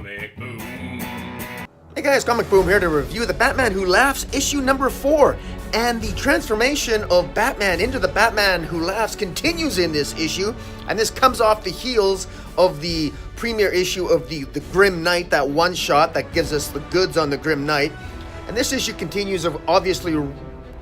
Comic Boom. Hey guys, Comic Boom here to review The Batman Who Laughs, issue number 4. And the transformation of Batman into the Batman Who Laughs continues in this issue. And this comes off the heels of the premiere issue of the Grim Knight, that one shot that gives us the goods on the Grim Knight. And this issue continues of obviously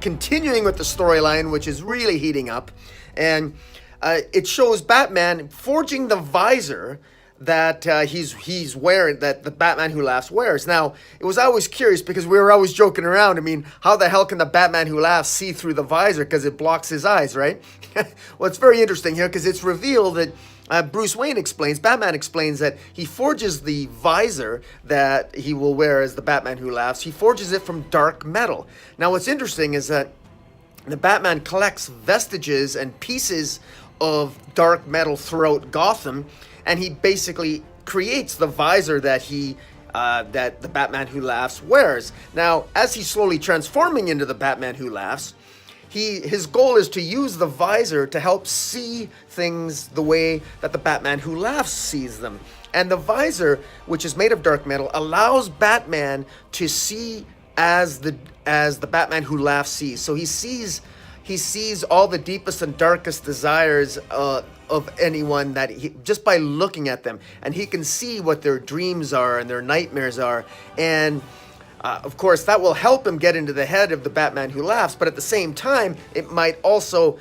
continuing with the storyline, which is really heating up. And it shows Batman forging the visor that he's wearing, that the Batman Who Laughs wears. Now, it was always curious because we were always joking around. I mean, how the hell can the Batman Who Laughs see through the visor because it blocks his eyes, right? Well, it's very interesting here because it's revealed that Batman explains that he forges the visor that he will wear as the Batman Who Laughs. He forges it from dark metal. Now, what's interesting is that the Batman collects vestiges and pieces of dark metal throughout Gotham, and he basically creates the visor that that the Batman Who Laughs wears. Now, as he's slowly transforming into the Batman Who Laughs, his goal is to use the visor to help see things the way that the Batman Who Laughs sees them. And the visor, which is made of dark metal, allows Batman to see as the Batman Who Laughs sees. So he sees all the deepest and darkest desires of anyone just by looking at them, and he can see what their dreams are and their nightmares are, and of course that will help him get into the head of the Batman Who Laughs. But at the same time, it might also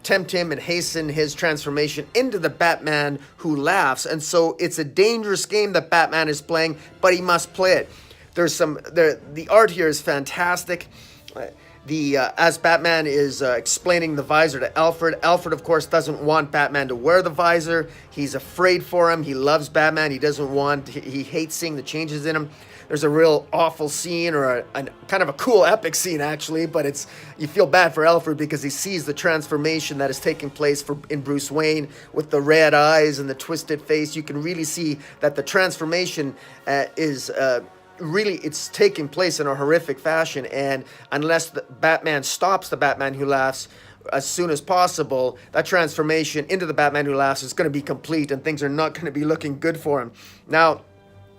tempt him and hasten his transformation into the Batman Who Laughs. And so it's a dangerous game that Batman is playing, but he must play it. The art here is fantastic. As Batman is explaining the visor to Alfred, of course doesn't want Batman to wear the visor. He's afraid for him. He loves Batman. He hates seeing the changes in him. There's a real awful scene, or a kind of a cool epic scene actually, but you feel bad for Alfred because he sees the transformation that is taking place in Bruce Wayne with the red eyes and the twisted face. You can really see that the transformation is it's taking place in a horrific fashion, and unless the Batman stops the Batman Who Laughs as soon as possible, that transformation into the Batman Who Laughs is going to be complete, and things are not going to be looking good for him. Now,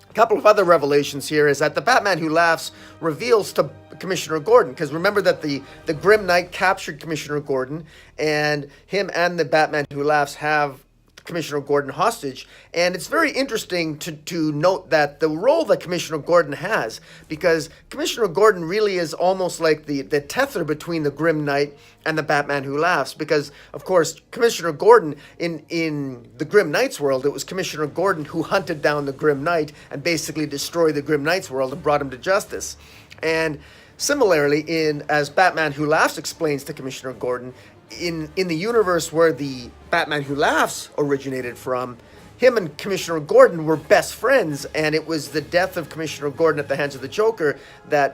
a couple of other revelations here is that the Batman Who Laughs reveals to Commissioner Gordon, because remember that the Grim Knight captured Commissioner Gordon, and him and the Batman Who Laughs have Commissioner Gordon hostage. And it's very interesting to note that the role that Commissioner Gordon has, because Commissioner Gordon really is almost like the tether between the Grim Knight and the Batman Who Laughs, because of course Commissioner Gordon in the Grim Knight's world, it was Commissioner Gordon who hunted down the Grim Knight and basically destroyed the Grim Knight's world and brought him to justice. And similarly, as Batman Who Laughs explains to Commissioner Gordon, in the universe where the Batman Who Laughs originated from, him and Commissioner Gordon were best friends, and it was the death of Commissioner Gordon at the hands of the Joker that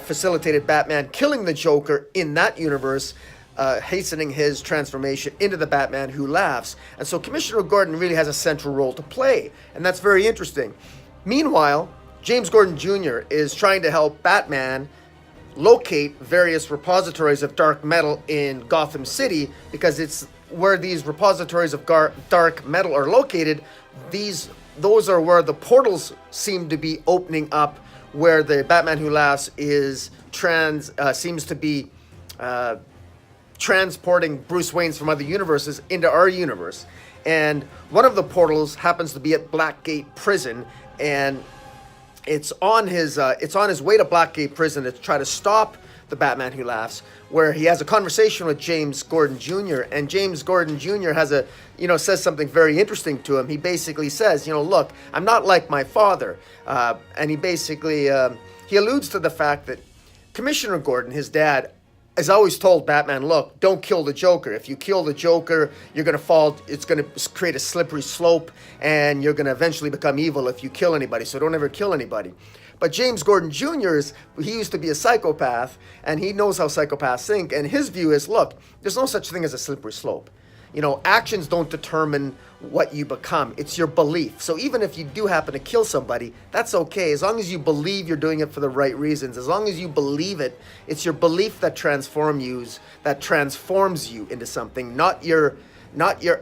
facilitated Batman killing the Joker in that universe, hastening his transformation into the Batman Who Laughs. And so Commissioner Gordon really has a central role to play, and that's very interesting. Meanwhile, James Gordon Jr. is trying to help Batman locate various repositories of dark metal in Gotham City, because it's where these repositories of dark metal are located. Those are where the portals seem to be opening up, where the Batman Who Laughs seems to be transporting Bruce Wayne's from other universes into our universe. And one of the portals happens to be at Blackgate Prison, and it's on his way to Blackgate Prison to try to stop the Batman Who Laughs, where he has a conversation with James Gordon Jr. And James Gordon Jr. says something very interesting to him. He basically says, look, I'm not like my father. And he basically, he alludes to the fact that Commissioner Gordon, his dad, has always told Batman, look, don't kill the Joker. If you kill the Joker, you're going to fall. It's going to create a slippery slope, and you're going to eventually become evil if you kill anybody. So don't ever kill anybody. But James Gordon Jr. He used to be a psychopath, and he knows how psychopaths think. And his view is, look, there's no such thing as a slippery slope. Actions don't determine what you become. It's your belief. So even if you do happen to kill somebody, that's okay. As long as you believe you're doing it for the right reasons, as long as you believe it, it's your belief that transforms you into something, not your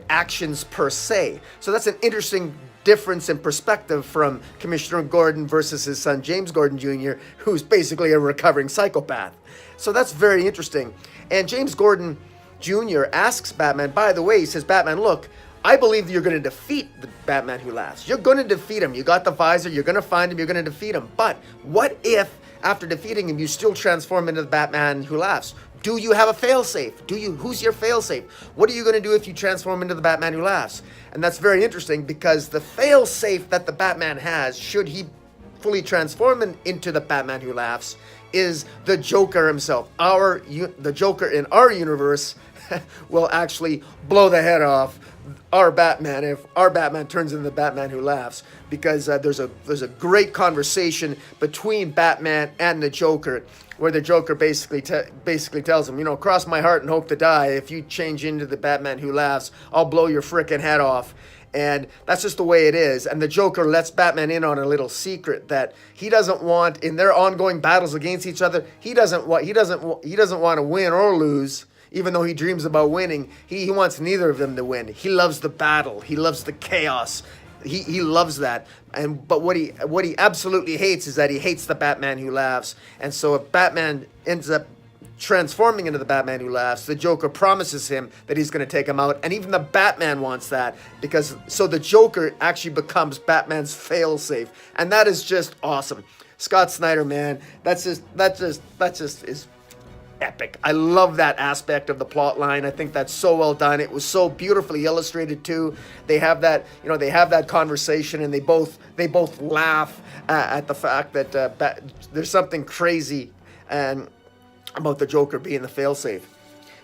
actions per se. So that's an interesting difference in perspective from Commissioner Gordon versus his son James Gordon Jr., who's basically a recovering psychopath. So that's very interesting. And James Gordon Jr. asks Batman, by the way, he says, Batman, look, I believe you're going to defeat the Batman Who Laughs. You're going to defeat him. You got the visor. You're going to find him. You're going to defeat him. But what if, after defeating him, you still transform into the Batman Who Laughs? Do you have a failsafe? Who's your failsafe? What are you going to do if you transform into the Batman Who Laughs? And that's very interesting because the failsafe that the Batman has, should he fully transform into the Batman Who Laughs, is the Joker himself. The Joker in our universe will actually blow the head off our Batman if our Batman turns into the Batman Who Laughs, because there's a great conversation between Batman and the Joker where the Joker basically tells him, cross my heart and hope to die. If you change into the Batman Who Laughs, I'll blow your frickin' head off. And that's just the way it is. And the Joker lets Batman in on a little secret that he doesn't want in their ongoing battles against each other. He doesn't want to win or lose. Even though he dreams about winning, he wants neither of them to win. He loves the battle. He loves the chaos. He loves that. But what he absolutely hates is that he hates the Batman Who Laughs. And so if Batman ends up transforming into the Batman Who Laughs, the Joker promises him that he's going to take him out, and even the Batman wants that, so the Joker actually becomes Batman's failsafe, and that is just awesome. Scott Snyder, man, that just is epic. I love that aspect of the plot line. I think that's so well done. It was so beautifully illustrated too. They have that, they have that conversation, and they both laugh at the fact that there's something crazy and about the Joker being the failsafe.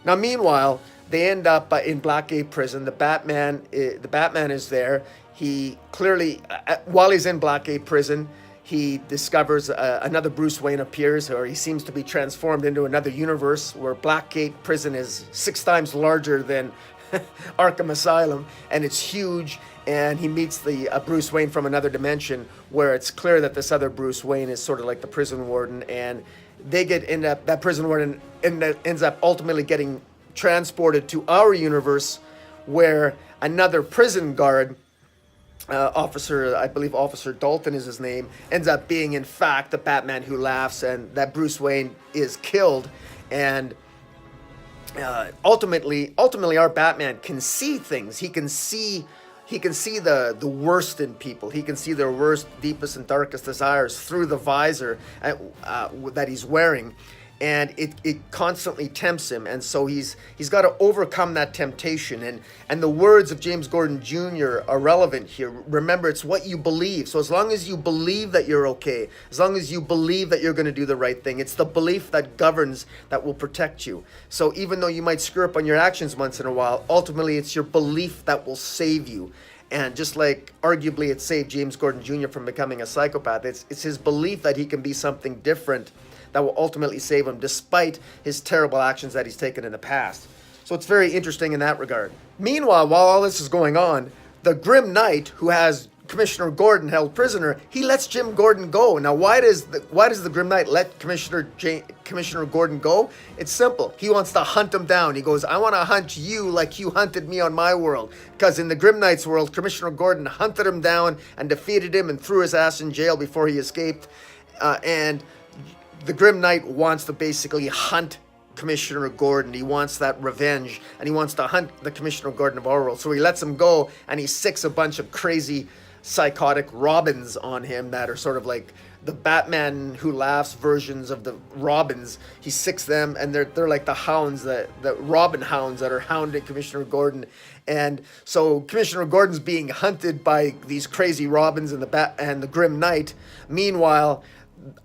Now, meanwhile, they end up in Blackgate Prison. The Batman is there. He clearly, while he's in Blackgate Prison, he discovers another Bruce Wayne appears, or he seems to be transformed into another universe where Blackgate Prison is 6 times larger than Arkham Asylum, and it's huge. And he meets the Bruce Wayne from another dimension, where it's clear that this other Bruce Wayne is sort of like the prison warden, and that prison warden ends up ultimately getting transported to our universe, where another prison guard, officer, I believe Officer Dalton is his name, ends up being in fact the Batman Who Laughs, and that Bruce Wayne is killed. And ultimately our Batman can see things. He can see the worst in people. He can see their worst, deepest, and darkest desires through the visor that he's wearing, and it constantly tempts him. And so he's got to overcome that temptation. And the words of James Gordon Jr. are relevant here. Remember, it's what you believe. So as long as you believe that you're okay, as long as you believe that you're going to do the right thing, it's the belief that governs, that will protect you. So even though you might screw up on your actions once in a while, ultimately it's your belief that will save you. And just like arguably it saved James Gordon Jr. from becoming a psychopath, it's his belief that he can be something different that will ultimately save him, despite his terrible actions that he's taken in the past. So it's very interesting in that regard. Meanwhile, while all this is going on, the Grim Knight, who has Commissioner Gordon held prisoner, he lets Jim Gordon go. Now, why does the Grim Knight let Commissioner Gordon go? It's simple. He wants to hunt him down. He goes, I want to hunt you like you hunted me on my world. Because in the Grim Knight's world, Commissioner Gordon hunted him down and defeated him and threw his ass in jail before he escaped. And the Grim Knight wants to basically hunt Commissioner Gordon. He wants that revenge, and he wants to hunt the Commissioner Gordon of our world. So he lets him go, and he sicks a bunch of crazy, psychotic Robins on him that are sort of like the Batman Who Laughs versions of the Robins. He sicks them, and they're like the hounds, the Robin hounds that are hounding Commissioner Gordon. And so Commissioner Gordon's being hunted by these crazy Robins and the Grim Knight. Meanwhile,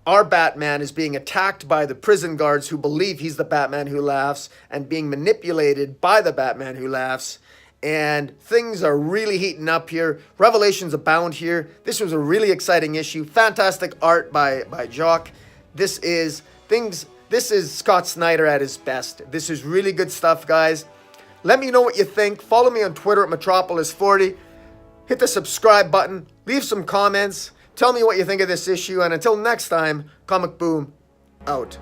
our Batman is being attacked by the prison guards who believe he's the Batman Who Laughs and being manipulated by the Batman Who Laughs. And things are really heating up here. Revelations abound here. This was a really exciting issue. Fantastic art by Jock. This is Scott Snyder at his best. This is really good stuff, guys. Let me know what you think. Follow me on Twitter at Metropolis40. Hit the subscribe button. Leave some comments. Tell me what you think of this issue, and until next time, Comic Boom, out.